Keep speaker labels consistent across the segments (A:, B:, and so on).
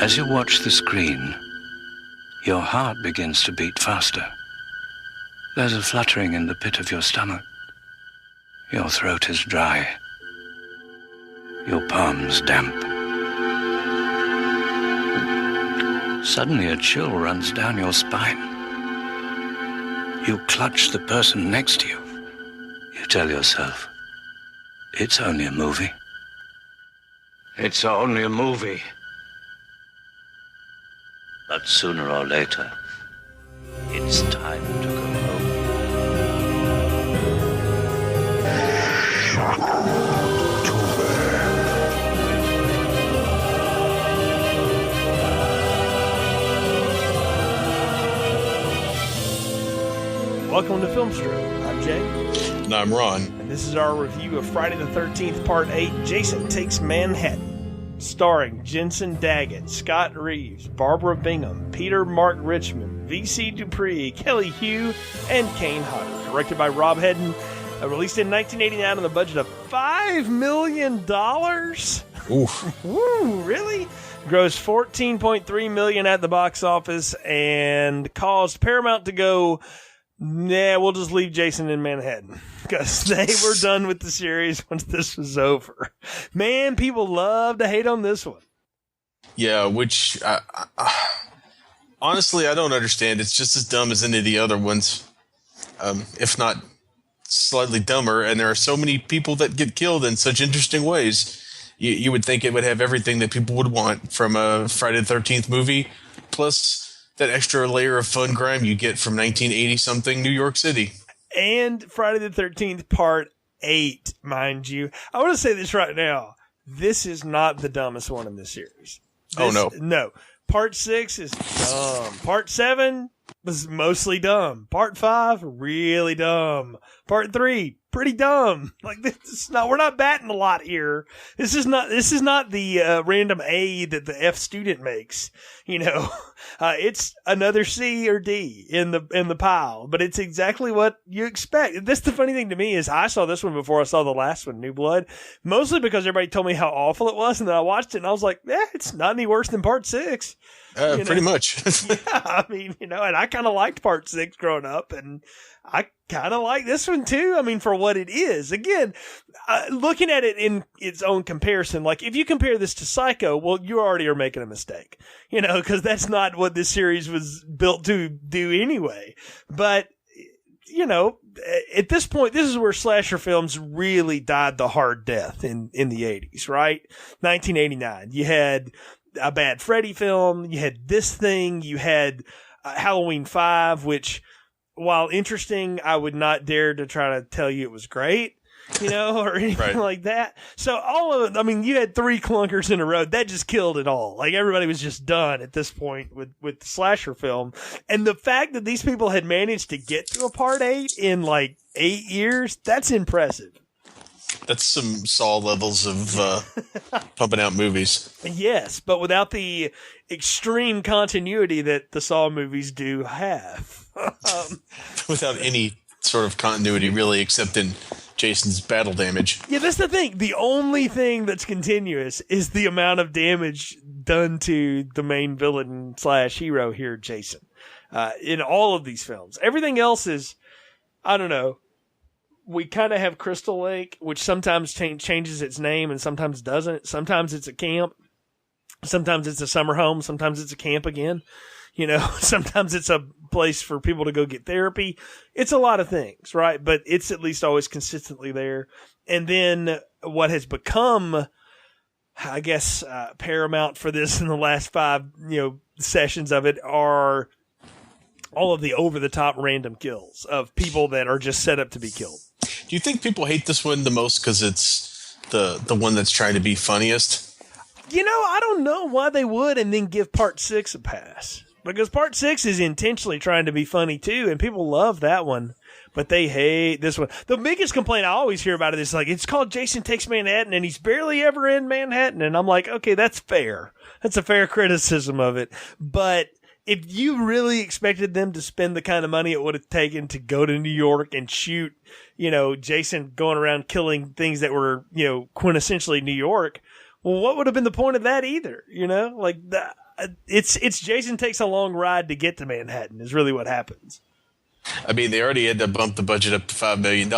A: As you watch the screen, your heart begins to beat faster. There's a fluttering in the pit of your stomach. Your throat is dry. Your palms damp. Suddenly a chill runs down your spine. You clutch the person next to you. You tell yourself, it's only a movie. It's only a movie. But sooner or later, it's time to go home.
B: Welcome to Film Stroke. I'm Jay.
C: And I'm Ron.
B: And this is our review of Friday the 13th, Part 8, Jason Takes Manhattan. Starring Jensen Daggett, Scott Reeves, Barbara Bingham, Peter Mark Richmond, V.C. Dupree, Kelly Hugh, and Kane Hodder. Directed by Rob Hedden. Released in 1989 on a budget of $5 million.
C: Oof.
B: Woo, really? Grossed $14.3 million at the box office and caused Paramount to go, nah, we'll just leave Jason in Manhattan, because they were done with the series once this was over. Man, people love to hate on this one.
C: Yeah, which, honestly, I don't understand. It's just as dumb as any of the other ones, if not slightly dumber, and there are so many people that get killed in such interesting ways. You would think it would have everything that people would want from a Friday the 13th movie, plus that extra layer of fun crime you get from 1980-something New York City.
B: And Friday the 13th, Part 8, mind you. I want to say this right now. This is not the dumbest one in this series.
C: Oh, no.
B: No. Part 6 is dumb. Part 7 was mostly dumb. Part 5, really dumb. Part 3, pretty dumb. Like, this is not, we're not batting a lot here. This is not the random A that the F student makes. You know, it's another C or D in the pile, but it's exactly what you expect. That's the funny thing to me is I saw this one before I saw the last one, New Blood, mostly because everybody told me how awful it was, and then I watched it and I was like, it's not any worse than Part 6.
C: Pretty much.
B: Yeah, I mean, and I kind of liked Part 6 growing up, and I kind of like this one too. I mean, for what it is. Again, looking at it in its own comparison, like if you compare this to Psycho, well, you already are making a mistake, because that's not what this series was built to do anyway. But, at this point, this is where slasher films really died the hard death in the 80s, right? 1989. You had a bad Freddy film. You had this thing. You had Halloween 5, which, while interesting, I would not dare to try to tell you it was great, or anything like that. So you had 3 clunkers in a row. That just killed it all. Like, everybody was just done at this point with the slasher film. And the fact that these people had managed to get to a Part 8 in like 8 years, that's impressive.
C: That's some Saw levels of pumping out movies.
B: Yes, but without the extreme continuity that the Saw movies do have.
C: Without any sort of continuity, really, except in Jason's battle damage.
B: Yeah, that's the thing. The only thing that's continuous is the amount of damage done to the main villain / hero here, Jason, in all of these films. Everything else is, I don't know. We kind of have Crystal Lake, which sometimes changes its name and sometimes doesn't. Sometimes it's a camp. Sometimes it's a summer home. Sometimes it's a camp again. Sometimes it's a place for people to go get therapy. It's a lot of things, right? But it's at least always consistently there. And then what has become, I guess, paramount for this in the last 5, sessions of it are all of the over-the-top random kills of people that are just set up to be killed.
C: Do you think people hate this one the most because it's the one that's trying to be funniest?
B: I don't know why they would and then give Part 6 a pass. Because Part 6 is intentionally trying to be funny too, and people love that one. But they hate this one. The biggest complaint I always hear about it is like, it's called Jason Takes Manhattan, and he's barely ever in Manhattan. And I'm like, okay, that's fair. That's a fair criticism of it. But if you really expected them to spend the kind of money it would have taken to go to New York and shoot, Jason going around killing things that were, quintessentially New York, well, what would have been the point of that either? it's Jason takes a long ride to get to Manhattan is really what happens.
C: I mean, they already had to bump the budget up to $5 million,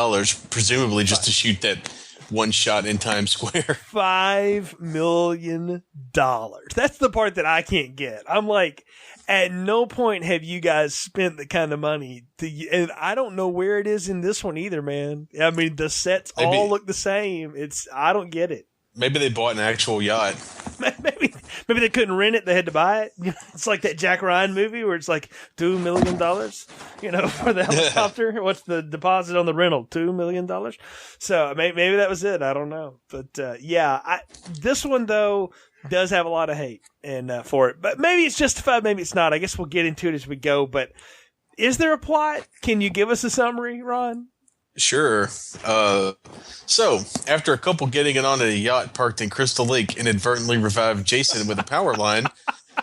C: presumably just to shoot that one shot in Times Square.
B: $5 million. That's the part that I can't get. I'm like, at no point have you guys spent the kind of money and I don't know where it is in this one either, man. I mean, the sets all look the same. I don't get it.
C: Maybe they bought an actual yacht.
B: Maybe they couldn't rent it; they had to buy it. It's like that Jack Ryan movie where it's like $2 million, for the helicopter. What's the deposit on the rental? $2 million. So maybe that was it. I don't know, but this one though does have a lot of hate for it. But maybe it's justified, maybe it's not. I guess we'll get into it as we go. But is there a plot? Can you give us a summary, Ron?
C: Sure. So, after a couple getting it on a yacht parked in Crystal Lake inadvertently revived Jason with a power line,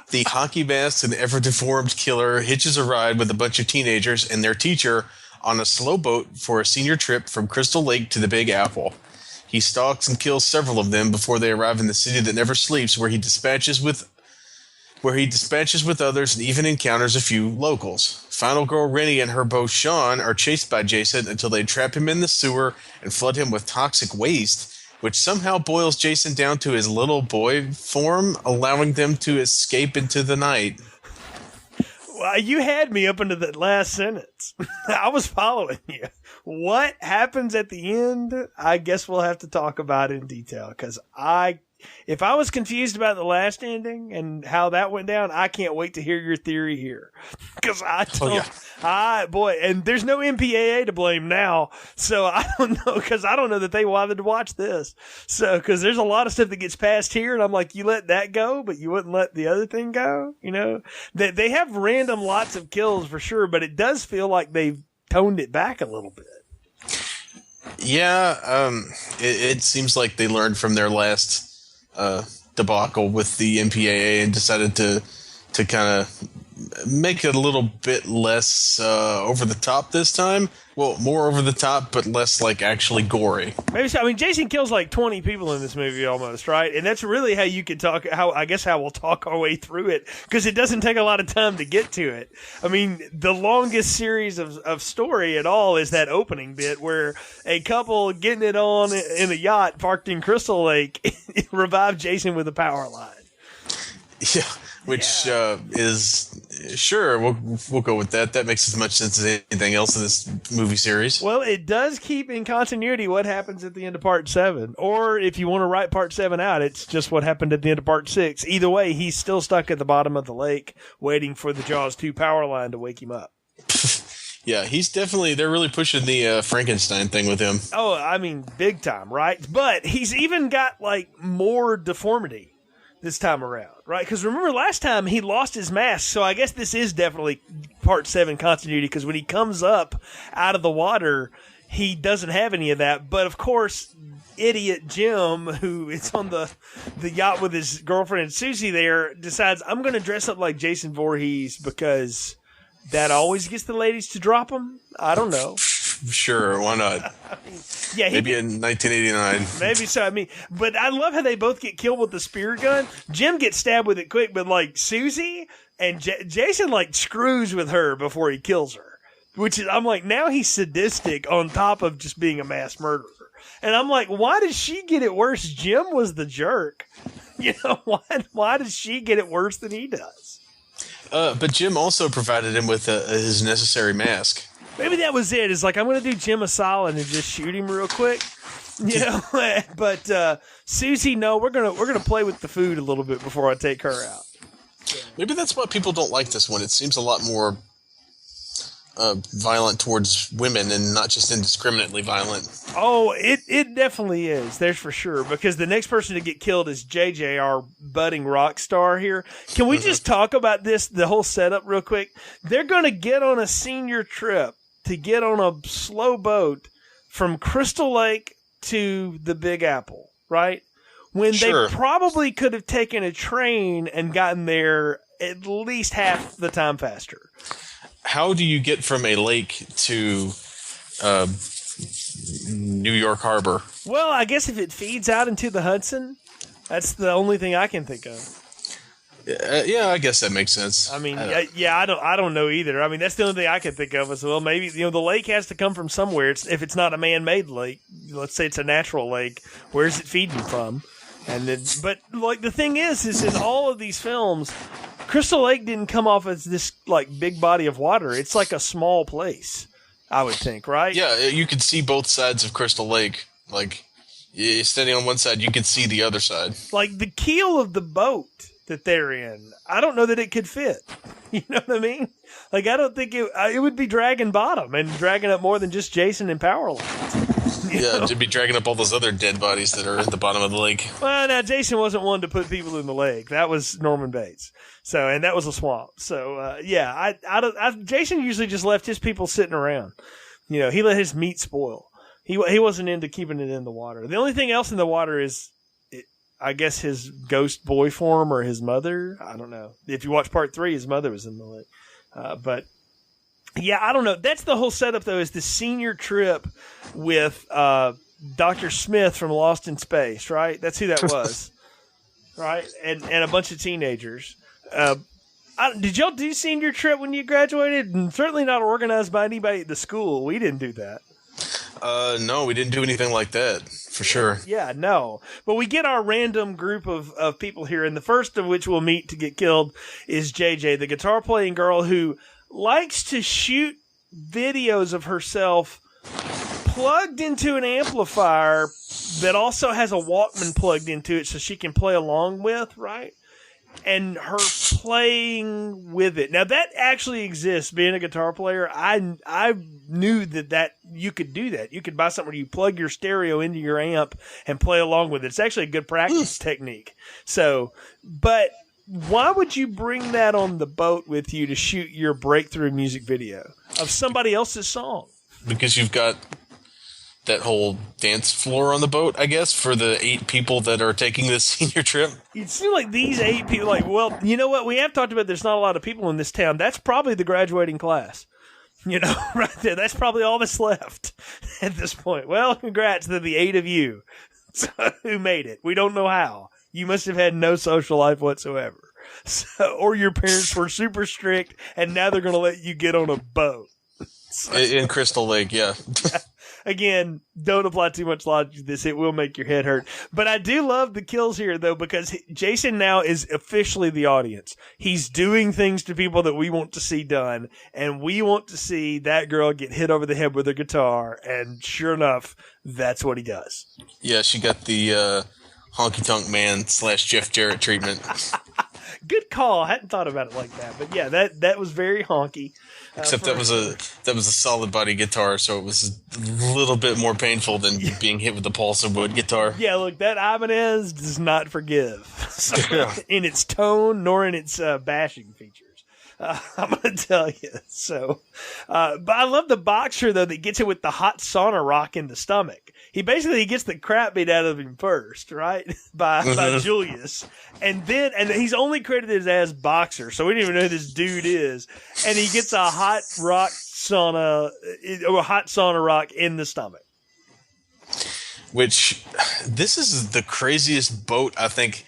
C: the hockey-masked and ever-deformed killer hitches a ride with a bunch of teenagers and their teacher on a slow boat for a senior trip from Crystal Lake to the Big Apple. He stalks and kills several of them before they arrive in the city that never sleeps, where he dispatches with others and even encounters a few locals. Final girl Rennie and her beau Sean are chased by Jason until they trap him in the sewer and flood him with toxic waste, which somehow boils Jason down to his little boy form, allowing them to escape into the night.
B: Well, you had me up into that last sentence. I was following you. What happens at the end? I guess we'll have to talk about it in detail, because if I was confused about the last ending and how that went down, I can't wait to hear your theory here. Because and there's no MPAA to blame now, so I don't know, because I don't know that they wanted to watch this. So, because there's a lot of stuff that gets passed here, and I'm like, you let that go, but you wouldn't let the other thing go? They have random lots of kills for sure, but it does feel like they've toned it back a little bit.
C: Yeah, it seems like they learned from their last debacle with the MPAA and decided to kind of make it a little bit less over the top this time. Well, more over the top, but less like actually gory.
B: Maybe so. I mean, Jason kills like 20 people in this movie almost, right? And that's really how you could talk. How we'll talk our way through it, because it doesn't take a lot of time to get to it. I mean, the longest series of story at all is that opening bit where a couple getting it on in a yacht parked in Crystal Lake revived Jason with a power line.
C: Yeah. Which is sure we'll go with that. That makes as much sense as anything else in this movie series.
B: Well, it does keep in continuity what happens at the end of Part 7, or if you want to write Part 7 out, it's just what happened at the end of Part 6. Either way, he's still stuck at the bottom of the lake, waiting for the Jaws 2 power line to wake him up.
C: Yeah, they're really pushing the Frankenstein thing with him.
B: Oh, I mean, big time, right? But he's even got like more deformity this time around, right? Because remember last time he lost his mask, so I guess this is definitely Part 7 continuity, because when he comes up out of the water, he doesn't have any of that. But of course, idiot Jim, who is on the yacht with his girlfriend and Susie there, decides, I'm going to dress up like Jason Voorhees because that always gets the ladies to drop him. I don't know.
C: Sure, why not?
B: Yeah,
C: maybe in 1989.
B: Maybe so. I mean, but I love how they both get killed with the spear gun. Jim gets stabbed with it quick, but like Susie and Jason like screws with her before he kills her. Which is, I'm like, now he's sadistic on top of just being a mass murderer. And I'm like, why does she get it worse? Jim was the jerk. Why does she get it worse than he does?
C: But Jim also provided him with his necessary mask.
B: Maybe that was it. It's like, I'm going to do Jim a solid and just shoot him real quick. But Susie, no, we're gonna play with the food a little bit before I take her out.
C: Maybe that's why people don't like this one. It seems a lot more violent towards women and not just indiscriminately violent.
B: Oh, it definitely is. There's for sure. Because the next person to get killed is JJ, our budding rock star here. Can we just talk about the whole setup real quick? They're going to get on a senior trip to get on a slow boat from Crystal Lake to the Big Apple, right? When
C: Sure.
B: they probably could have taken a train and gotten there at least half the time faster.
C: How do you get from a lake to New York Harbor?
B: Well, I guess if it feeds out into the Hudson, that's the only thing I can think of.
C: Yeah, I guess that makes sense.
B: I mean, I don't know either. I mean, that's the only thing I could think of is, well, maybe, the lake has to come from somewhere. If it's not a man-made lake, let's say it's a natural lake, where's it feeding from? And then, but like the thing is in all of these films, Crystal Lake didn't come off as this like big body of water. It's like a small place, I would think, right?
C: Yeah, you could see both sides of Crystal Lake. Like, standing on one side, you could see the other side.
B: Like the keel of the boat that they're in, I don't know that it could fit. You know what I mean? Like, I don't think it would be dragging bottom and dragging up more than just Jason and power lines.
C: Yeah, to be dragging up all those other dead bodies that are at the bottom of the lake.
B: Well, now, Jason wasn't one to put people in the lake. That was Norman Bates. So, and that was a swamp. So, Jason usually just left his people sitting around. He let his meat spoil. He wasn't into keeping it in the water. The only thing else in the water is, I guess, his ghost boy form or his mother. I don't know. If you watch part 3, his mother was in the lake. But yeah, I don't know. That's the whole setup, though, is the senior trip with Dr. Smith from Lost in Space, right? That's who that was, right? And a bunch of teenagers. Did y'all do senior trip when you graduated? And certainly not organized by anybody at the school. We didn't do that.
C: No, we didn't do anything like that, for sure.
B: Yeah, no. But we get our random group of people here, and the first of which we'll meet to get killed is JJ, the guitar-playing girl who likes to shoot videos of herself plugged into an amplifier that also has a Walkman plugged into it so she can play along with, right? And her playing with it. Now, that actually exists, being a guitar player. I knew that you could do that. You could buy something where you plug your stereo into your amp and play along with it. It's actually a good practice technique. So, but why would you bring that on the boat with you to shoot your breakthrough music video of somebody else's song?
C: Because you've got that whole dance floor on the boat, I guess, for the 8 people that are taking this senior trip.
B: It seems like these 8 people, well, you know what? We have talked about there's not a lot of people in this town. That's probably the graduating class. Right there. That's probably all that's left at this point. Well, congrats to the 8 of you who made it. We don't know how. You must have had no social life whatsoever. Or your parents were super strict, and now they're going to let you get on a boat.
C: In Crystal Lake, yeah.
B: Again, don't apply too much logic to this. It will make your head hurt. But I do love the kills here, though, because Jason now is officially the audience. He's doing things to people that we want to see done, and we want to see that girl get hit over the head with a guitar, and sure enough, that's what he does.
C: Yeah, she got the honky-tonk man / Jeff Jarrett treatment.
B: Good call. I hadn't thought about it like that. But yeah, that was very honky.
C: Except that was a solid body guitar, so it was a little bit more painful than being hit with the balsa wood guitar.
B: Yeah, look, that Ibanez does not forgive in its tone nor in its bashing features. I'm going to tell you. So, but I love the boxer though that gets it with the hot sauna rock in the stomach. He basically gets the crap beat out of him first, right? By Julius. And he's only credited as boxer, so we don't even know who this dude is. And he gets a hot sauna rock in the stomach.
C: Which, this is the craziest boat I think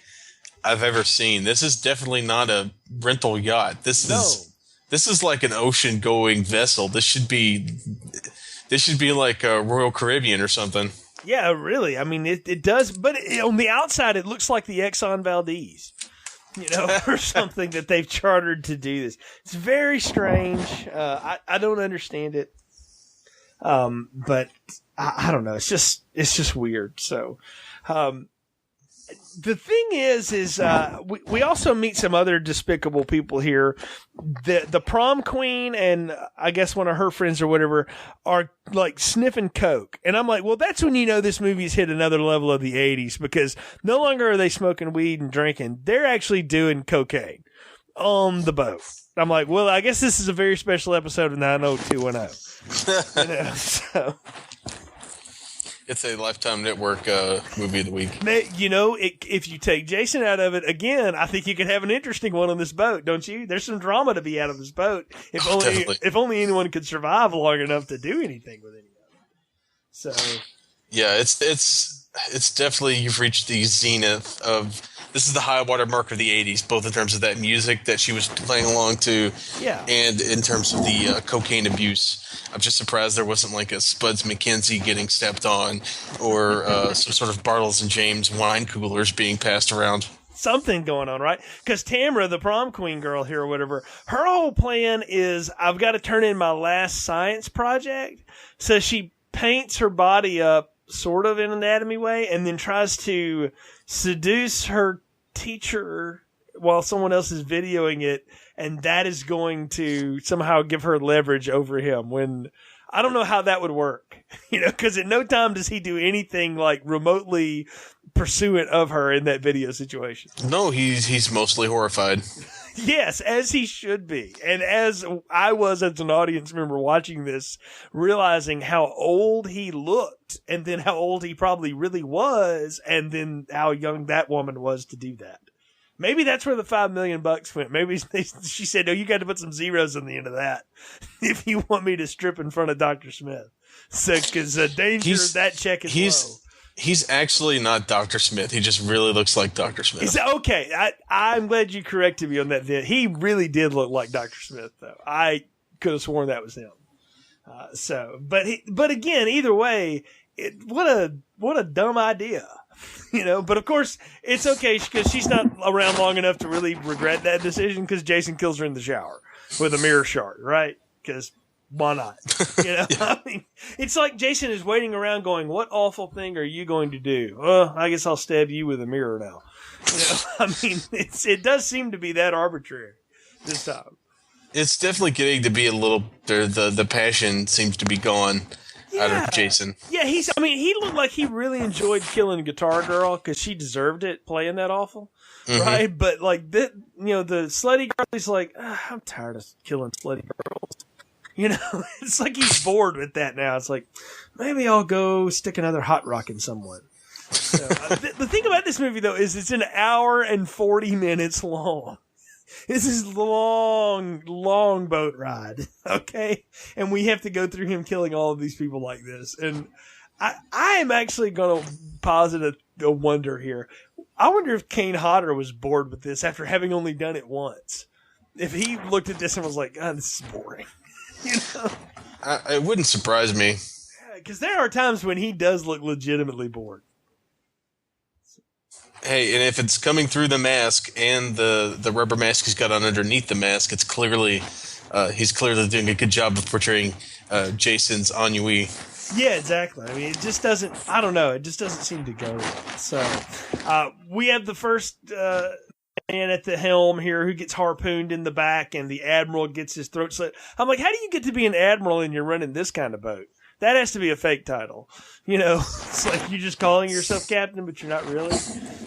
C: I've ever seen. This is definitely not a rental yacht. This is like an ocean going vessel. This should be like a Royal Caribbean or something. Yeah,
B: really. I mean, it does. But on the outside, it looks like the Exxon Valdez, or something that they've chartered to do this. It's very strange. I don't understand it. But I don't know. It's just weird. So, the thing is we also meet some other despicable people here. The prom queen and I guess one of her friends or whatever are like sniffing coke. And I'm like, well, that's when this movie's hit another level of the 80s, because no longer are they smoking weed and drinking. They're actually doing cocaine on the boat. I'm like, well, I guess this is a very special episode of 90210. So.
C: It's a Lifetime Network movie of the week.
B: If you take Jason out of it, again, I think you could have an interesting one on this boat, don't you? There's some drama to be out of this boat. If only anyone could survive long enough to do anything with any of it. So,
C: yeah, it's definitely, you've reached the zenith of this is the high water mark of the 80s, both in terms of that music that she was playing along to, and in terms of the cocaine abuse. I'm just surprised there wasn't like a Spuds McKenzie getting stepped on, or some sort of Bartles and James wine coolers being passed around.
B: Something going on, right? Because Tamara, the prom queen girl here or whatever, her whole plan is, I've got to turn in my last science project. So she paints her body up sort of in an anatomy way and then tries to seduce her teacher while someone else is videoing it. And that is going to somehow give her leverage over him, when I don't know how that would work, because at no time does he do anything like remotely pursuant of her in that video situation.
C: No, he's mostly horrified.
B: Yes, as he should be. And as I was as an audience member watching this, realizing how old he looked, and then how old he probably really was, and then how young that woman was to do that. Maybe that's where the $5 million went. Maybe she said, "No, you got to put some zeros on the end of that if you want me to strip in front of Dr. Smith." So, because danger, that check is low.
C: He's actually not Dr. Smith. He just really looks like Dr. Smith.
B: Okay, I'm glad you corrected me on that. He really did look like Dr. Smith, though. I could have sworn that was him. But again, either way, what a dumb idea. But of course it's okay because she's not around long enough to really regret that decision, because Jason kills her in the shower with a mirror shard, right? Because why not? I mean, it's like Jason is waiting around going, what awful thing are you going to do? Well, I guess I'll stab you with a mirror now. I mean, it does seem to be that arbitrary this time.
C: It's definitely getting to be a little, the passion seems to be gone. Out of Jason. Yeah,
B: he looked like he really enjoyed killing Guitar Girl because she deserved it playing that awful, right? But like the slutty girl, he's like, I'm tired of killing slutty girls. It's like he's bored with that now. It's like, maybe I'll go stick another hot rock in someone. So, the thing about this movie, though, is it's an hour and 40 minutes long. This is long, long boat ride, okay? And we have to go through him killing all of these people like this. And I am actually going to posit a wonder here. I wonder if Kane Hodder was bored with this after having only done it once. If he looked at this and was like, this is boring.
C: It wouldn't surprise me.
B: Because there are times when he does look legitimately bored.
C: Hey, and if it's coming through the mask and the rubber mask he's got on underneath the mask, it's clearly he's clearly doing a good job of portraying Jason's ennui.
B: Yeah, exactly. I mean, it just doesn't. I don't know. It just doesn't seem to go. So we have the first man at the helm here who gets harpooned in the back, and the admiral gets his throat slit. I'm like, how do you get to be an admiral and you're running this kind of boat? That has to be a fake title. It's like you're just calling yourself captain, but you're not really.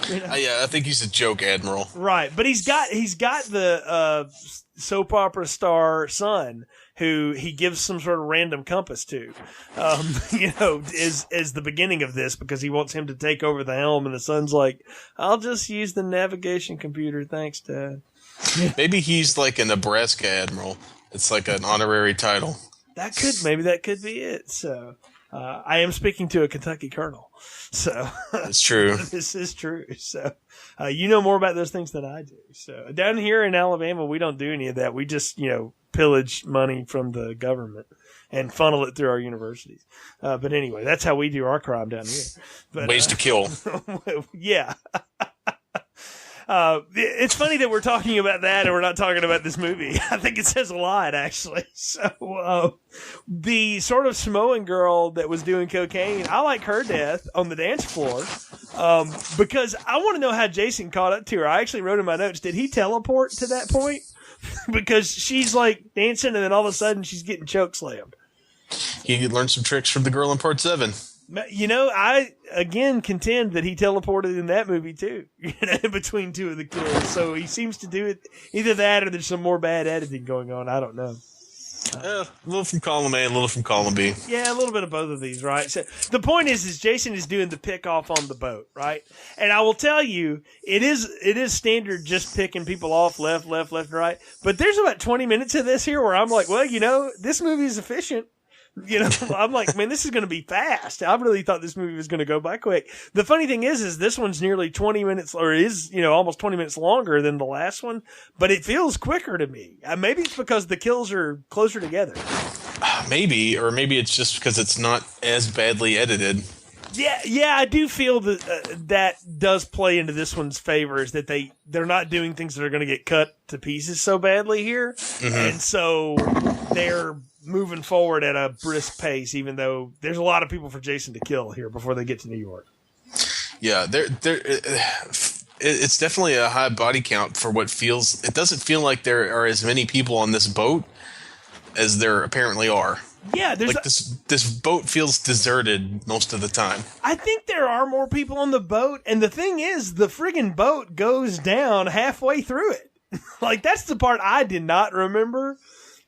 C: Yeah, I think he's a joke admiral.
B: Right, but he's got the soap opera star son who he gives some sort of random compass to, is the beginning of this, because he wants him to take over the helm, and the son's like, I'll just use the navigation computer, thanks, Dad.
C: Maybe he's like a Nebraska admiral. It's like an honorary title.
B: Maybe that could be it. So, I am speaking to a Kentucky colonel. So
C: it's true.
B: This is true. So, you know more about those things than I do. So down here in Alabama, we don't do any of that. We just, pillage money from the government and funnel it through our universities. But anyway, that's how we do our crime down here. But,
C: ways to kill.
B: Yeah. It's funny that we're talking about that and we're not talking about this movie. I think it says a lot, actually. So, the sort of Samoan girl that was doing cocaine, I like her death on the dance floor, because I want to know how Jason caught up to her. I actually wrote in my notes, did he teleport to that point? Because she's like dancing and then all of a sudden she's getting choke slammed.
C: He learned some tricks from the girl in part 7.
B: I again contend that he teleported in that movie too, between two of the kills. So he seems to do it either that or there's some more bad editing going on. I don't know.
C: A little from column A, a little from column B.
B: Yeah, a little bit of both of these, right? So the point is Jason is doing the pick off on the boat, right? And I will tell you, it is standard just picking people off left, and right. But there's about 20 minutes of this here where I'm like, well, this movie is efficient. You know, I'm like, man, this is going to be fast. I really thought this movie was going to go by quick. The funny thing is this one's nearly 20 minutes, or is, almost 20 minutes longer than the last one, but it feels quicker to me. Maybe it's because the kills are closer together.
C: Maybe, or maybe it's just because it's not as badly edited.
B: Yeah, I do feel that that does play into this one's favor, is that they're not doing things that are going to get cut to pieces so badly here, and so they're moving forward at a brisk pace, even though there's a lot of people for Jason to kill here before they get to New York.
C: Yeah, it's definitely a high body count for what feels. It doesn't feel like there are as many people on this boat as there apparently are.
B: Yeah,
C: this boat feels deserted most of the time.
B: I think there are more people on the boat, and the thing is, the friggin' boat goes down halfway through it. Like, that's the part I did not remember.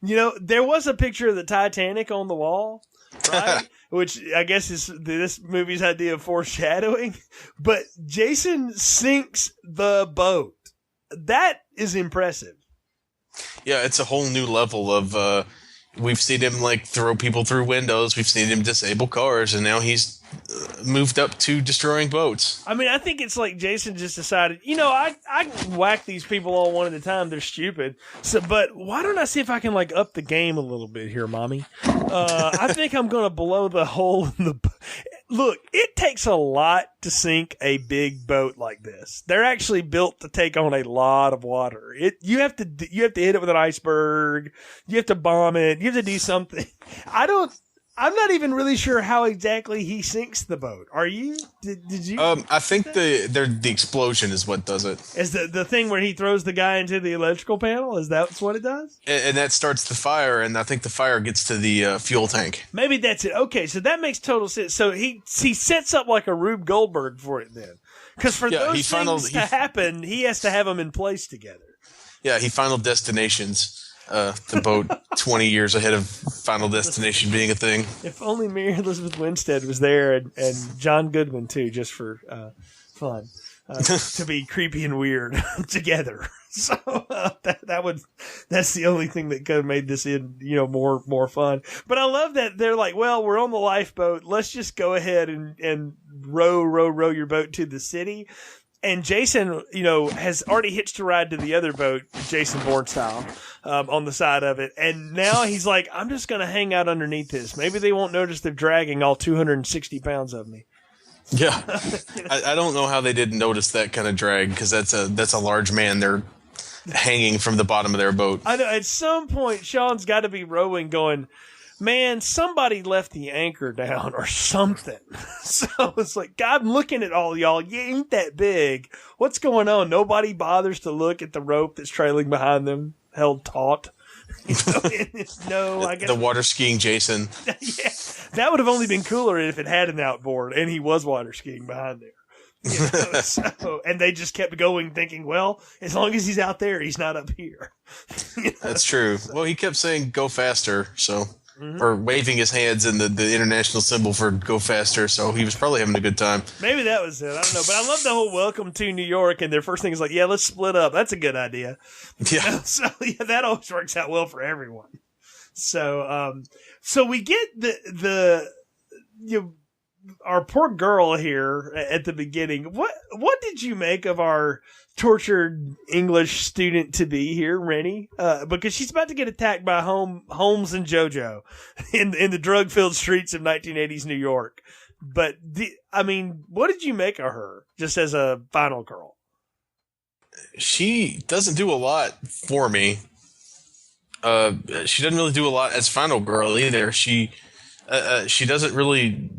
B: There was a picture of the Titanic on the wall, right? Which I guess is this movie's idea of foreshadowing. But Jason sinks the boat. That is impressive.
C: Yeah, it's a whole new level of. We've seen him throw people through windows. We've seen him disable cars, and now he's moved up to destroying boats.
B: I mean, I think it's like Jason just decided, I can whack these people all one at a time. They're stupid. But why don't I see if I can up the game a little bit here, mommy? I think I'm going to blow the hole in the. Look, it takes a lot to sink a big boat like this. They're actually built to take on a lot of water. You have to hit it with an iceberg. You have to bomb it. You have to do something. I'm not even really sure how exactly he sinks the boat. Are you? Did you?
C: I think the explosion is what does it.
B: Is the thing where he throws the guy into the electrical panel? Is that what it does?
C: And that starts the fire, and I think the fire gets to the fuel tank.
B: Maybe that's it. Okay, so that makes total sense. So he sets up like a Rube Goldberg for it then, because for those things to happen, he has to have them in place together.
C: Yeah, he Final Destinations. The boat 20 years ahead of Final Destination being a thing. If
B: only Mary Elizabeth Winstead was there and John Goodwin too, just for fun, to be creepy and weird together. So that's the only thing that could have made this more fun. But I love that they're like, well, we're on the lifeboat. Let's just go ahead and row your boat to the city. And Jason, has already hitched a ride to the other boat, Jason Bourne style, on the side of it. And now he's like, I'm just going to hang out underneath this. Maybe they won't notice they're dragging all 260 pounds of me.
C: Yeah. I don't know how they didn't notice that kind of drag, because that's a large man. They're hanging from the bottom of their boat.
B: I know. At some point, Sean's got to be rowing going, man, somebody left the anchor down or something. So it's like, God, I'm looking at all y'all. You ain't that big. What's going on? Nobody bothers to look at the rope that's trailing behind them, held taut. No, I guess
C: the water skiing Jason.
B: Yeah, that would have only been cooler if it had an outboard and he was water skiing behind there. And they just kept going, thinking, well, as long as he's out there, he's not up here.
C: That's true. Well, he kept saying, "Go faster," so. Or waving his hands in the international symbol for "go faster," so he was probably having a good time.
B: Maybe that was it. I don't know. But I love the whole welcome to New York, and their first thing is like, yeah, let's split up. That's a good idea.
C: Yeah.
B: So yeah, that always works out well for everyone. So so we get our poor girl here at the beginning. What did you make of our tortured English student to be here, Rennie? Because she's about to get attacked by Holmes and JoJo in the drug-filled streets of 1980s New York. But what did you make of her, just as a final girl?
C: She doesn't do a lot for me. She doesn't really do a lot as final girl either. She doesn't really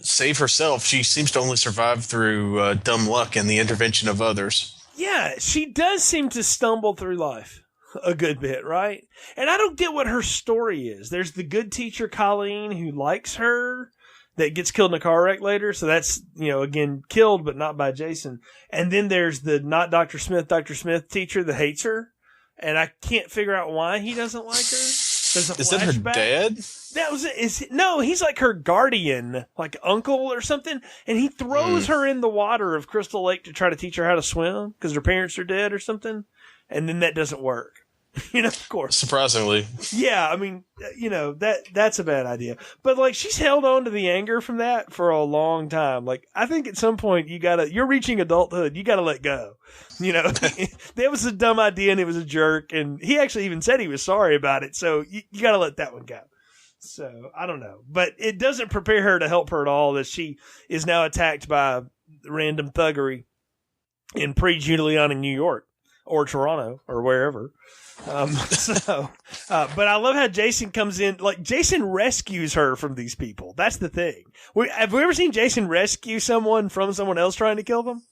C: save herself. She seems to only survive through dumb luck and the intervention of others.
B: Yeah, she does seem to stumble through life a good bit, right? And I don't get what her story is. There's the good teacher, Colleen, who likes her, that gets killed in a car wreck later. So that's, again, killed, but not by Jason. And then there's the not Dr. Smith teacher that hates her. And I can't figure out why he doesn't like her. There's a
C: Is that her dad?
B: That was it. No, he's like her guardian, like uncle or something, and he throws her in the water of Crystal Lake to try to teach her how to swim because her parents are dead or something, and then that doesn't work. Of course.
C: Surprisingly.
B: Yeah, I mean, that's a bad idea. But like, she's held on to the anger from that for a long time. Like, I think at some point you're reaching adulthood. You gotta let go. That was a dumb idea and it was a jerk. And he actually even said he was sorry about it. So you gotta let that one go. So I don't know, but it doesn't prepare her to help her at all that she is now attacked by random thuggery in pre-Giuliani New York or Toronto or wherever. But I love how Jason comes in. Like, Jason rescues her from these people. That's the thing. Have we ever seen Jason rescue someone from someone else trying to kill them?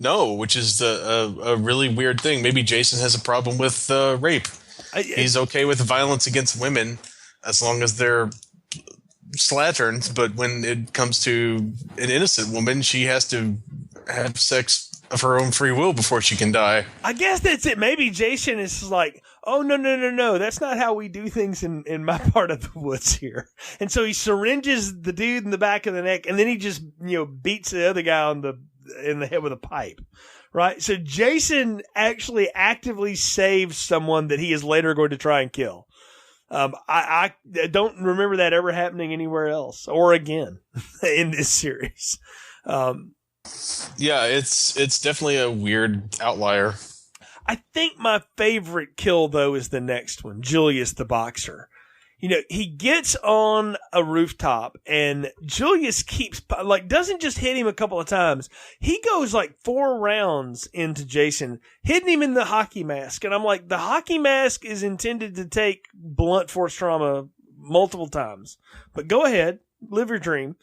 C: No, which is a really weird thing. Maybe Jason has a problem with rape. He's okay with violence against women as long as they're slatterns, but when it comes to an innocent woman, she has to have sex of her own free will before she can die.
B: I guess that's it. Maybe Jason is like, oh, no. That's not how we do things in my part of the woods here. And so he syringes the dude in the back of the neck, and then he just, beats the other guy in the head with a pipe. Right? So Jason actually actively saves someone that he is later going to try and kill. I don't remember that ever happening anywhere else or again in this series.
C: Yeah, it's definitely a weird outlier.
B: I think my favorite kill, though, is the next one, Julius the boxer. He gets on a rooftop and Julius doesn't just hit him a couple of times. He goes 4 rounds into Jason, hitting him in the hockey mask. And I'm like, the hockey mask is intended to take blunt force trauma multiple times. But go ahead. Live your dream.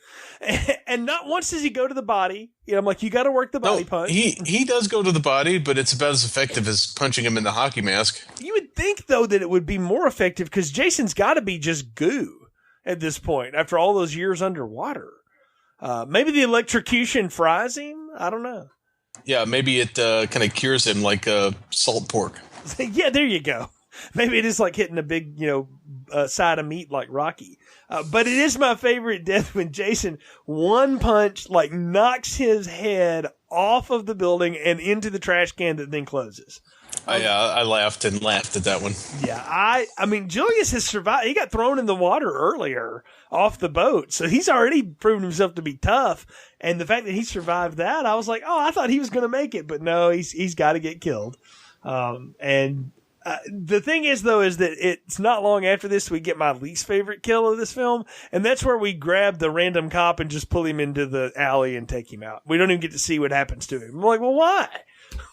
B: And not once does he go to the body. I'm like, you got to work the body punch.
C: He does go to the body, but it's about as effective as punching him in the hockey mask.
B: You would think, though, that it would be more effective because Jason's got to be just goo at this point after all those years underwater. Maybe the electrocution fries him. I don't know.
C: Yeah, maybe it kind of cures him like salt pork.
B: Yeah, there you go. Maybe it is like hitting a big, side of meat like Rocky. But it is my favorite death when Jason, one punch, knocks his head off of the building and into the trash can that then closes.
C: I laughed and laughed at that one.
B: Yeah, I mean, Julius has survived. He got thrown in the water earlier off the boat, so he's already proven himself to be tough. And the fact that he survived that, I was like, oh, I thought he was going to make it, but no, he's got to get killed. The thing is, though, is that it's not long after this we get my least favorite kill of this film, and that's where we grab the random cop and just pull him into the alley and take him out. We don't even get to see what happens to him. I'm like, well, why?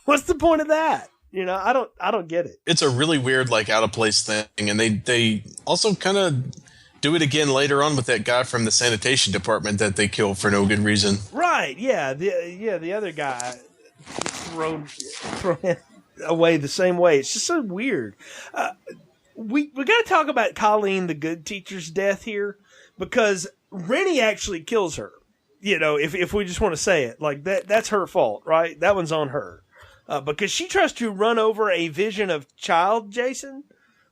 B: What's the point of that? I don't get it.
C: It's a really weird, out of place thing, and they also kind of do it again later on with that guy from the sanitation department that they kill for no good reason.
B: Right? Yeah. The other guy thrown away the same way. It's just so weird. We got to talk about Colleen, the good teacher's death here, because Rennie actually kills her. If we just want to say it like that, that's her fault, right? That one's on her, because she tries to run over a vision of child Jason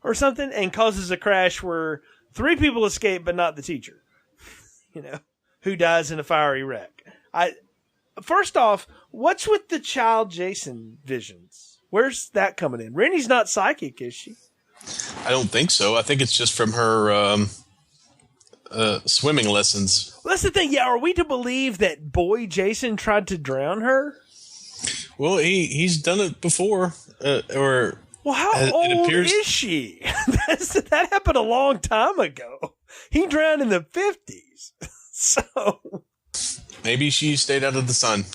B: or something and causes a crash where 3 people escape, but not the teacher. Who dies in a fiery wreck. First off, what's with the child Jason visions? Where's that coming in? Rennie's not psychic, is she?
C: I don't think so. I think it's just from her swimming lessons.
B: Well, that's the thing. Yeah, are we to believe that boy Jason tried to drown her?
C: Well, he's done it before. Well,
B: how old is she? That happened a long time ago. He drowned in the 50s. So
C: maybe she stayed out of the sun.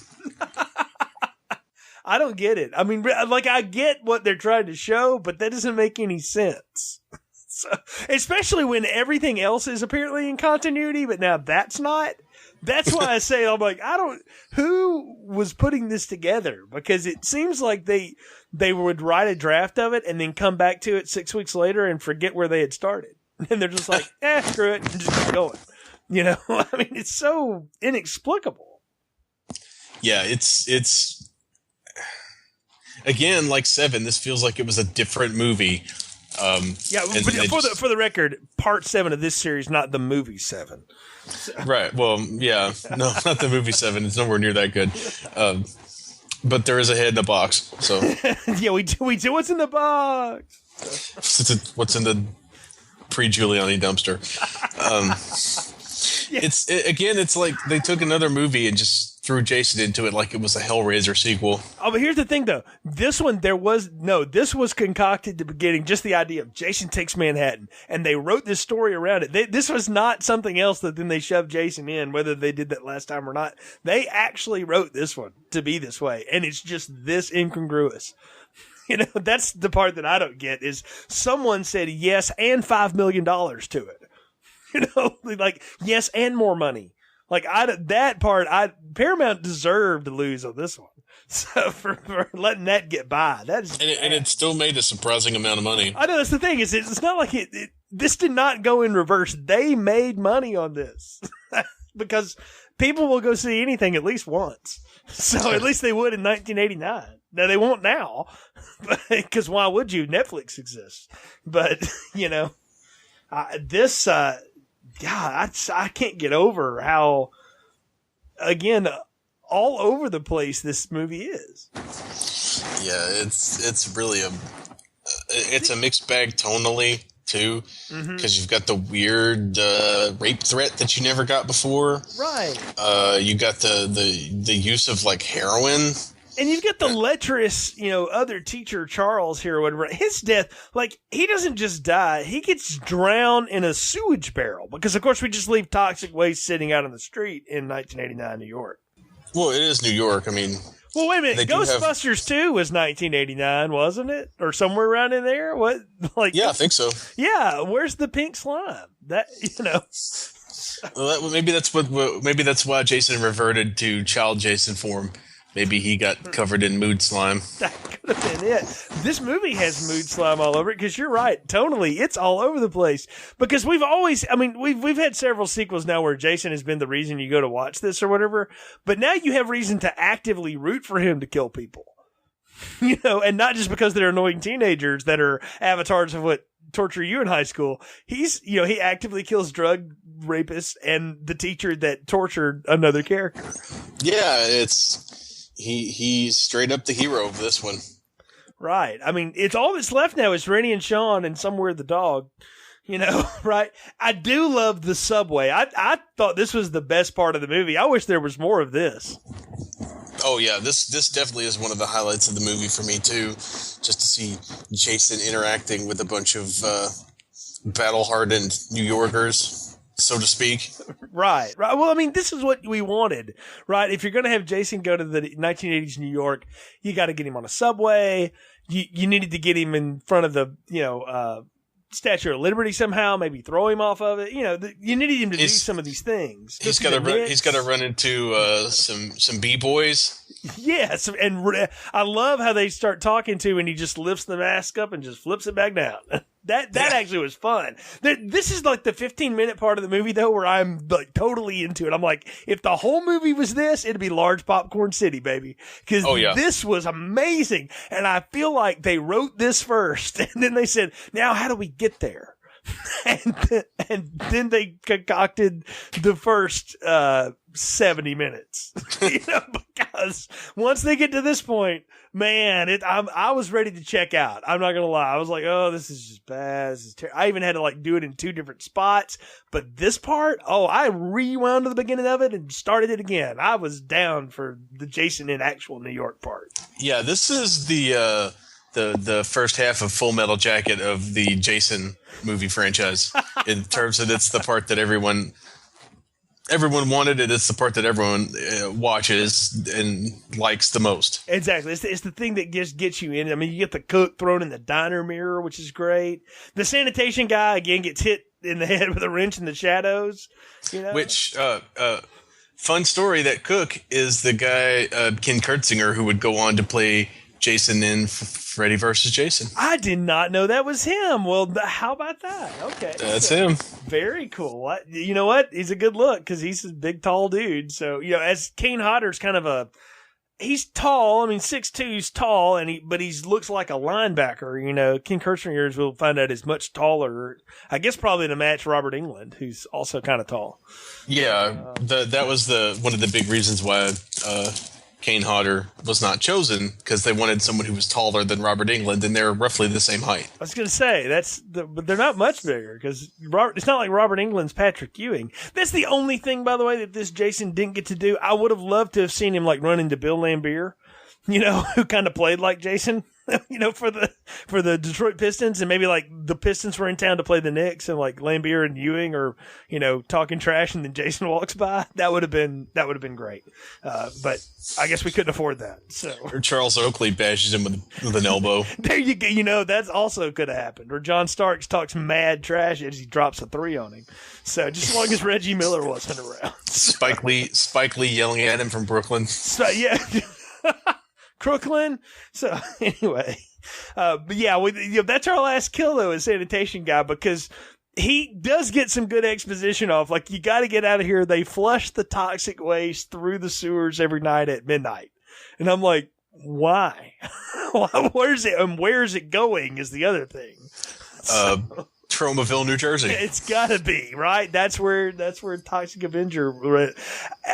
B: I don't get it. I mean, I get what they're trying to show, but that doesn't make any sense. So, especially when everything else is apparently in continuity, but now that's not. That's why I say, I'm like, who was putting this together? Because it seems like they would write a draft of it and then come back to it 6 weeks later and forget where they had started. And they're just like, screw it, and just keep going. I mean, it's so inexplicable.
C: Yeah, it's again, like Seven, this feels like it was a different movie.
B: For the record, part 7 of this series, not the movie 7. So.
C: Right. Well, yeah. No, not the movie 7. It's nowhere near that good. But there is a head in the box. So
B: yeah, we do. What's in the box?
C: What's in the pre-Giuliani dumpster?
B: Yeah.
C: It's like they took another movie and just threw Jason into it like it was a Hellraiser sequel.
B: Oh, but here's the thing, though. This was concocted at the beginning, just the idea of Jason takes Manhattan, and they wrote this story around it. This was not something else that then they shoved Jason in, whether they did that last time or not. They actually wrote this one to be this way, and it's just this incongruous. You know, that's the part that I don't get is someone said yes and $5 million to it. You know, like yes and more money. Like Paramount deserved to lose on this one. So for letting that get by, and
C: it still made a surprising amount of money.
B: I know that's the thing is it's not like this did not go in reverse. They made money on this because people will go see anything at least once. So at least they would in 1989. Now they won't now, because why would you? Netflix exists, but you know, this. God, I can't get over how, again, all over the place this movie is.
C: Yeah, it's really it's a mixed bag tonally too, because you've got the weird rape threat that you never got before.
B: Right.
C: You got the use of like heroin.
B: And you've got the lecherous, you know, other teacher, Charles here or whatever. His death, like, he doesn't just die. He gets drowned in a sewage barrel. Because, of course, we just leave toxic waste sitting out on the street in 1989 New York.
C: Well, it is New York. I mean...
B: Well, wait a minute. Ghostbusters 2 was 1989, wasn't it? Or somewhere around in there? What? Like?
C: Yeah, I think so.
B: Yeah. Where's the pink slime? That, you know...
C: Well, maybe that's why Jason reverted to child Jason form. Maybe he got covered in mood slime.
B: That could have been it. This movie has mood slime all over it because you're right. Tonally, it's all over the place. Because we've had several sequels now where Jason has been the reason you go to watch this or whatever. But now you have reason to actively root for him to kill people. You know, and not just because they're annoying teenagers that are avatars of what torture you in high school. He actively kills drug rapists and the teacher that tortured another character.
C: Yeah, he's straight up the hero of this one.
B: Right. I mean, it's all that's left now is Rennie and Sean and Somewhere the Dog. You know, right? I do love the subway. I thought this was the best part of the movie. I wish there was more of this.
C: Oh, yeah. This definitely is one of the highlights of the movie for me, too. Just to see Jason interacting with a bunch of battle-hardened New Yorkers, so to speak.
B: Right. Well, I mean, this is what we wanted, right? If you're going to have Jason go to the 1980s New York, you got to get him on a subway. You needed to get him in front of the, Statue of Liberty somehow, maybe throw him off of it. You know, you needed him to do some of these things.
C: He's got to run into some B-boys.
B: Yes, and I love how they start talking to, and he just lifts the mask up and just flips it back down. That actually was fun. This is like the 15-minute part of the movie, though, where I'm like totally into it. I'm like, if the whole movie was this, it'd be Large Popcorn City, baby. Because this was amazing. And I feel like they wrote this first, and then they said, now how do we get there? and then they concocted the first 70 minutes. Because once they get to this point, man, I was ready to check out. I'm not gonna lie. I was like, oh, this is just bad. This is I even had to like do it in 2 different spots. But this part, I rewound to the beginning of it and started it again. I was down for the Jason in actual New York part.
C: Yeah, this is the first half of Full Metal Jacket of the Jason movie franchise. In terms of it's the part that everyone wanted it. It's the part that everyone watches and likes the most.
B: Exactly. It's the thing that just gets you in. I mean, you get the cook thrown in the diner mirror, which is great. The sanitation guy, again, gets hit in the head with a wrench in the shadows. You know? Which,
C: fun story, that cook is the guy, Ken Kurtzinger, who would go on to play Jason in Freddy vs. Jason.
B: I did not know that was him. Well, how about that? Okay.
C: That's him.
B: Very cool. You know what? He's a good look because he's a big, tall dude. So, as Kane Hodder's kind of he's tall. I mean, 6'2", he's tall, but he looks like a linebacker. Ken Kirchner, we'll find out, is much taller. I guess probably to match Robert Englund, who's also kind of tall.
C: Yeah, that was one of the big reasons why Kane Hodder was not chosen because they wanted someone who was taller than Robert Englund, and they're roughly the same height.
B: I was going to say, but they're not much bigger because it's not like Robert Englund's Patrick Ewing. That's the only thing, by the way, that this Jason didn't get to do. I would have loved to have seen him like run into Bill Lambier, who kind of played like Jason. For the Detroit Pistons, and maybe like the Pistons were in town to play the Knicks, and like Lambier and Ewing are talking trash, and then Jason walks by. That would have been great. But I guess we couldn't afford that. So
C: or Charles Oakley bashes him with an elbow.
B: There you go. That's also could have happened. Or John Starks talks mad trash as he drops a 3 on him. So just as long as Reggie Miller wasn't around.
C: Spike Lee yelling at him from Brooklyn.
B: So yeah. Crooklyn. So anyway, but yeah, that's our last kill though, is Sanitation Guy, because he does get some good exposition off. Like, you got to get out of here. They flush the toxic waste through the sewers every night at midnight, and I'm like, why? Where's it? And where's it going? Is the other thing.
C: Tromaville, New Jersey.
B: It's gotta be, right? That's where Toxic Avenger.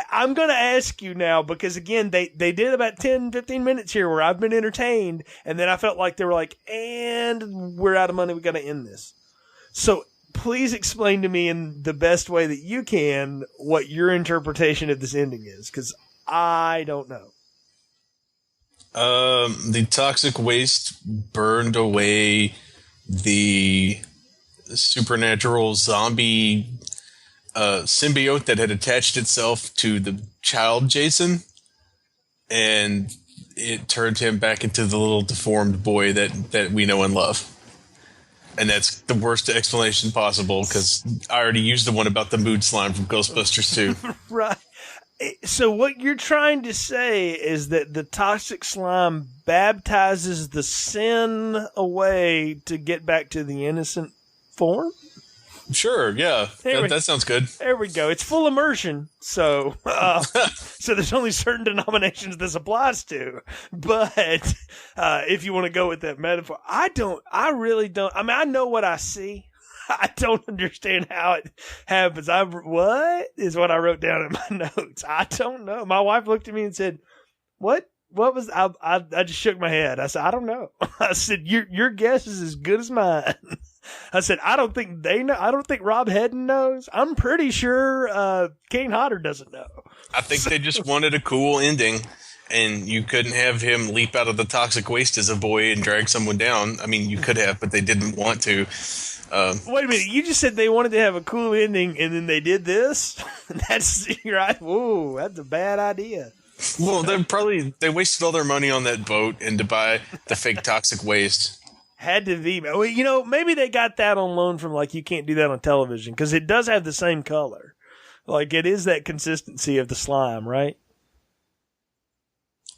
B: I'm gonna ask you now, because again, they did about 10-15 minutes here where I've been entertained, and then I felt like they were like, and we're out of money, we gotta end this. So please explain to me in the best way that you can what your interpretation of this ending is, because I don't know.
C: The toxic waste burned away the supernatural zombie symbiote that had attached itself to the child Jason, and it turned him back into the little deformed boy that we know and love. And that's the worst explanation possible, because I already used the one about the mood slime from Ghostbusters 2.
B: Right. So what you're trying to say is that the toxic slime baptizes the sin away to get back to the innocent form?
C: Sure, yeah. That sounds good.
B: There we go. It's full immersion, so so there's only certain denominations this applies to. But if you want to go with that metaphor, I really don't. I mean, I know what I see. I don't understand how it happens. What is what I wrote down in my notes? I don't know. My wife looked at me and said, "What? What was?" I just shook my head. I said, "I don't know." I said, "Your guess is as good as mine." I said, "I don't think they know. I don't think Rob Hedden knows. I'm pretty sure Kane Hodder doesn't know."
C: I think they just wanted a cool ending, and you couldn't have him leap out of the toxic waste as a boy and drag someone down. I mean, you could have, but they didn't want to.
B: Wait a minute! You just said they wanted to have a cool ending, and then they did this. That's right. Whoa, that's a bad idea.
C: Well, they wasted all their money on that boat and to buy the fake toxic waste.
B: Had to be. Well, maybe they got that on loan from, like, you can't do that on television, because it does have the same color. Like, it is that consistency of the slime, right?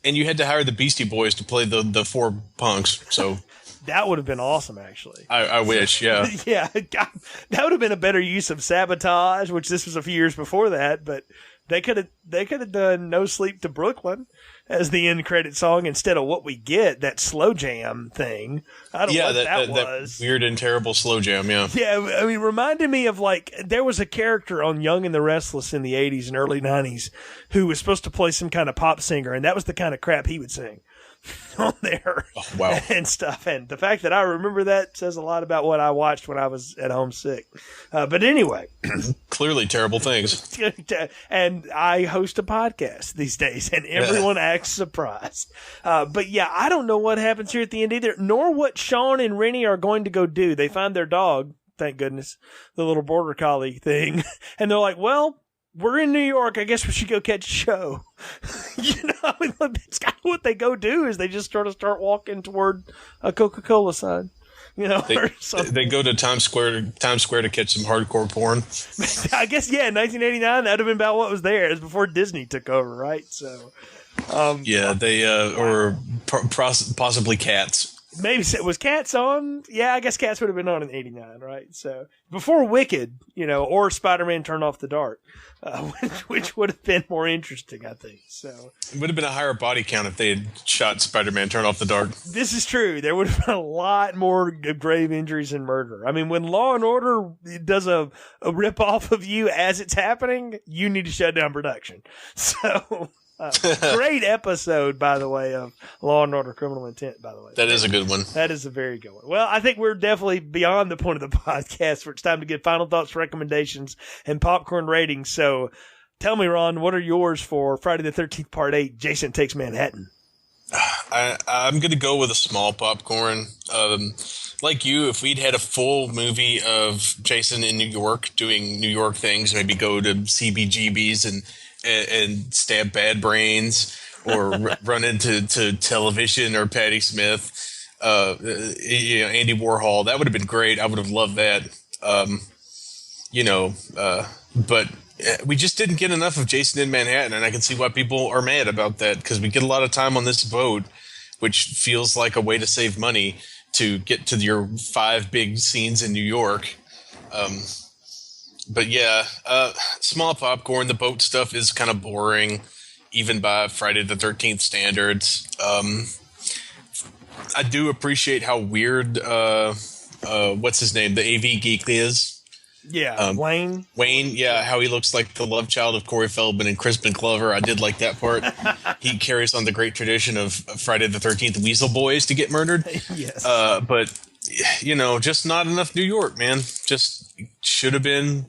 C: And you had to hire the Beastie Boys to play the four punks, so.
B: That would have been awesome, actually.
C: I wish, yeah.
B: Yeah, God, that would have been a better use of Sabotage, which this was a few years before that, but they could have done No Sleep to Brooklyn as the end credit song instead of what we get, that slow jam thing. I don't know what that was.
C: That weird and terrible slow jam, yeah.
B: Yeah, I mean, reminded me of, like, there was a character on Young and the Restless in the 80s and early 90s who was supposed to play some kind of pop singer, and that was the kind of crap he would sing on there.
C: Oh, wow.
B: And stuff. And the fact that I remember that says a lot about what I watched when I was at home sick. But anyway.
C: Clearly terrible things.
B: And I host a podcast these days, and everyone acts surprised. But yeah, I don't know what happens here at the end either, nor what Sean and Rennie are going to go do. They find their dog, thank goodness, the little border collie thing. And they're like, well, we're in New York. I guess we should go catch a show. I mean, it's kind of what they go do is they just sort of start walking toward a Coca-Cola sign.
C: They go to Times Square to catch some hardcore porn.
B: I guess, yeah, in 1989, that would have been about what was there. It was before Disney took over, right? So,
C: or possibly Cats.
B: Maybe was Cats on? Yeah, I guess Cats would have been on in '89, right? So before Wicked, or Spider-Man Turn Off the Dart, which would have been more interesting, I think. So
C: it would have been a higher body count if they had shot Spider-Man Turn Off the Dart.
B: This is true. There would have been a lot more grave injuries and murder. I mean, when Law and Order does a rip off of you as it's happening, you need to shut down production. So. Great episode, by the way, of Law and Order: Criminal Intent. By the way,
C: That is a good one.
B: That is a very good one. Well, I think we're definitely beyond the point of the podcast where it's time to get final thoughts, recommendations, and popcorn ratings. So, tell me, Ron, what are yours for Friday the 13th Part 8? Jason Takes Manhattan.
C: I'm going to go with a small popcorn. Like you, if we'd had a full movie of Jason in New York doing New York things, maybe go to CBGB's and stab Bad Brains or run into television or Patti Smith, Andy Warhol, that would have been great. I would have loved that. But we just didn't get enough of Jason in Manhattan, and I can see why people are mad about that because we get a lot of time on this boat, which feels like a way to save money to get to your 5 big scenes in New York. But yeah, small popcorn. The boat stuff is kind of boring, even by Friday the 13th standards. I do appreciate how weird, what's his name, the AV geek is.
B: Yeah, Wayne.
C: Wayne, yeah, how he looks like the love child of Corey Feldman and Crispin Glover. I did like that part. He carries on the great tradition of Friday the 13th Weasel Boys to get murdered.
B: Yes.
C: But, just not enough New York, man. Just should have been,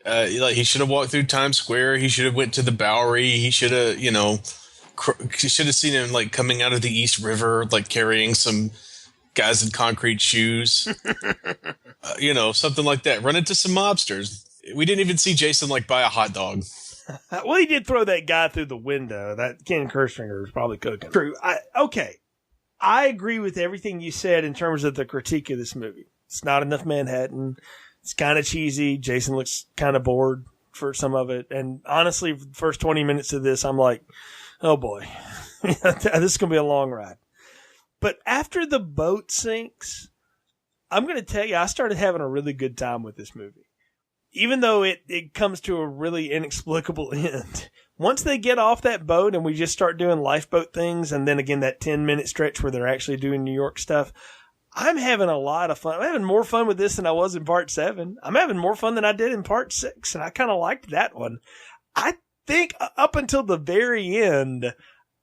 C: he should have walked through Times Square. He should have went to the Bowery. He should have, you should have seen him, like, coming out of the East River, like, carrying some guys in concrete shoes. Something like that. Run into some mobsters. We didn't even see Jason buy a hot dog.
B: Well, he did throw that guy through the window. That Ken Kirschner was probably cooking. True. I agree with everything you said in terms of the critique of this movie. It's not enough Manhattan. It's kind of cheesy. Jason looks kind of bored for some of it. And honestly, the first 20 minutes of this, I'm like, oh boy, this is going to be a long ride. But after the boat sinks, I'm going to tell you, I started having a really good time with this movie. Even though it comes to a really inexplicable end. Once they get off that boat and we just start doing lifeboat things, and then again that 10-minute stretch where they're actually doing New York stuff, I'm having a lot of fun. I'm having more fun with this than I was in Part 7. I'm having more fun than I did in Part 6, and I kind of liked that one. I think up until the very end,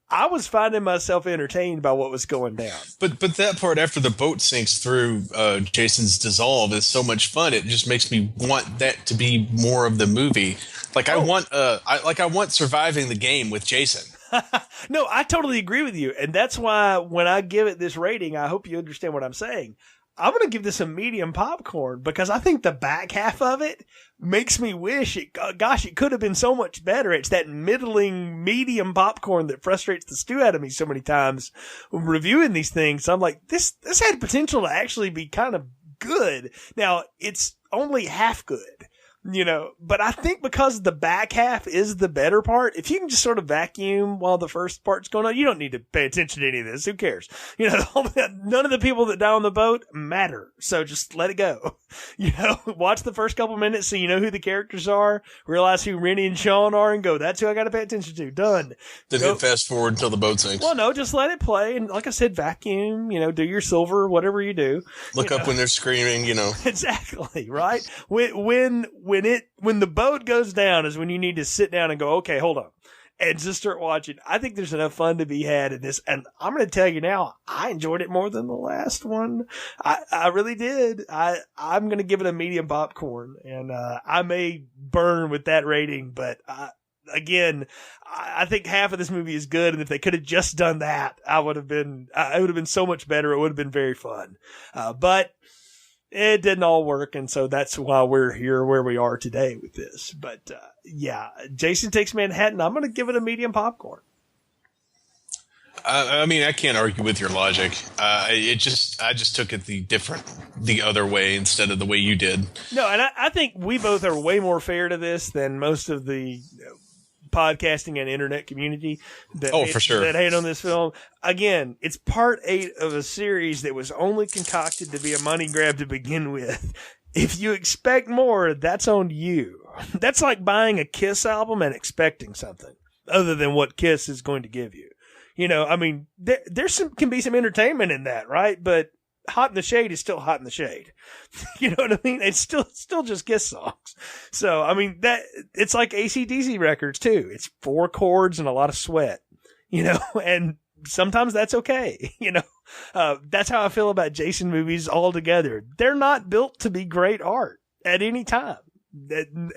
B: I was finding myself entertained by what was going down.
C: But that part after the boat sinks through Jason's dissolve is so much fun. It just makes me want that to be more of the movie. I want surviving the game with Jason.
B: No, I totally agree with you. And that's why when I give it this rating, I hope you understand what I'm saying. I'm going to give this a medium popcorn because I think the back half of it makes me wish it could have been so much better. It's that middling medium popcorn that frustrates the stew out of me so many times when reviewing these things. I'm like, this had potential to actually be kind of good. Now, it's only half good. But I think because the back half is the better part, if you can just sort of vacuum while the first part's going on, you don't need to pay attention to any of this. Who cares? None of the people that die on the boat matter. So just let it go. Watch the first couple minutes so you know who the characters are, realize who Rennie and Sean are, and go, that's who I got to pay attention to. Done.
C: Then hit fast forward until the boat sinks.
B: Well, no, just let it play. And like I said, vacuum, do your silver, whatever you do.
C: Look up when they're screaming,
B: Exactly, right? When the boat goes down is when you need to sit down and go, okay, hold on, and just start watching. I think there's enough fun to be had in this, and I'm going to tell you now, I enjoyed it more than the last one. I really did. I'm going to give it a medium popcorn, and I may burn with that rating, but again, I think half of this movie is good, and if they could have just done that, it would have been so much better. It would have been very fun, but it didn't all work, and so that's why we're here where we are today with this. But, Jason Takes Manhattan, I'm going to give it a medium popcorn.
C: I can't argue with your logic. I just took it the other way instead of the way you did.
B: No, and I think we both are way more fair to this than most of the podcasting and internet community
C: for sure,
B: that hate on this film. Again, it's part 8 of a series that was only concocted to be a money grab to begin with. If you expect more, that's on you. That's like buying a Kiss album and expecting something other than what Kiss is going to give you. There can be some entertainment in that, right? But Hot in the Shade is still Hot in the Shade. You know what I mean? It's still just Kiss songs. So, I mean, that it's like AC/DC records too. It's 4 chords and a lot of sweat, you know, and sometimes that's okay. You know, that's how I feel about Jason movies altogether. They're not built to be great art at any time.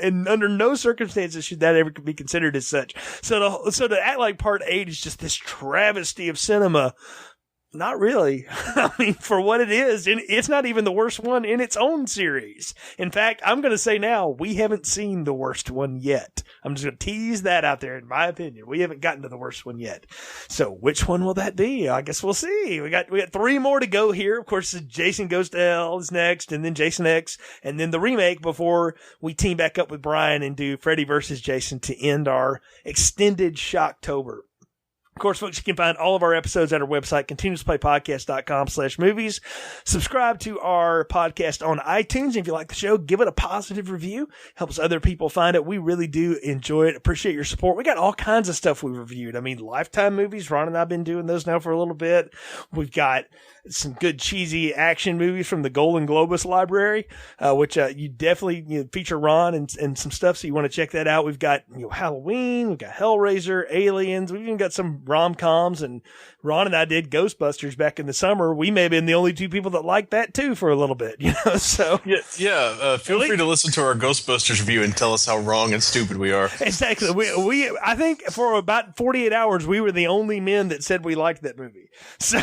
B: And under no circumstances should that ever be considered as such. So to act like Part 8 is just this travesty of cinema, not really. I mean, for what it is, it's not even the worst one in its own series. In fact, I'm going to say now, we haven't seen the worst one yet. I'm just going to tease that out there, in my opinion. We haven't gotten to the worst one yet. So which one will that be? I guess we'll see. We got 3 more to go here. Of course, Jason Goes to Hell is next, and then Jason X, and then the remake before we team back up with Brian and do Freddy versus Jason to end our extended Shocktober. Of course, folks, you can find all of our episodes at our website, continuousplaypodcast.com/movies. Subscribe to our podcast on iTunes. If you like the show, give it a positive review. Helps other people find it. We really do enjoy it. Appreciate your support. We got all kinds of stuff we reviewed. I mean, Lifetime movies. Ron and I have been doing those now for a little bit. We've got some good cheesy action movies from the Golden Globus library, which you definitely feature Ron and some stuff. So you want to check that out. We've got Halloween. We've got Hellraiser, Aliens. We've even got some rom-coms, and Ron and I did Ghostbusters back in the summer. We may have been the only 2 people that liked that too for a little bit, you know. So
C: feel free to listen to our Ghostbusters review and tell us how wrong and stupid we are.
B: Exactly. We I think for about 48 hours we were the only men that said we liked that movie. So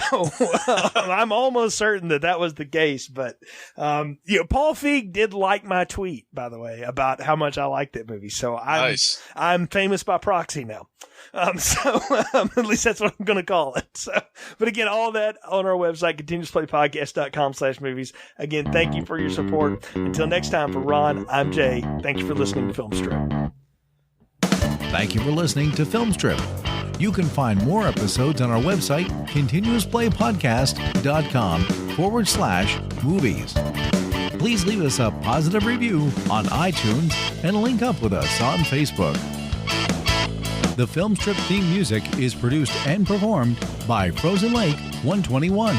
B: I'm almost certain that was the case. But Paul Feig did like my tweet, by the way, about how much I liked that movie. So I'm famous by proxy now. At least that's what I'm going to call it. So, but again, all that on our website, continuousplaypodcast.com/movies. Again, thank you for your support. Until next time, for Ron, I'm Jay. Thank you for listening to Film Strip.
D: Thank you for listening to Film Strip. You can find more episodes on our website, continuousplaypodcast.com/movies. Please leave us a positive review on iTunes and link up with us on Facebook. The Film Strip theme music is produced and performed by Frozen Lake 121.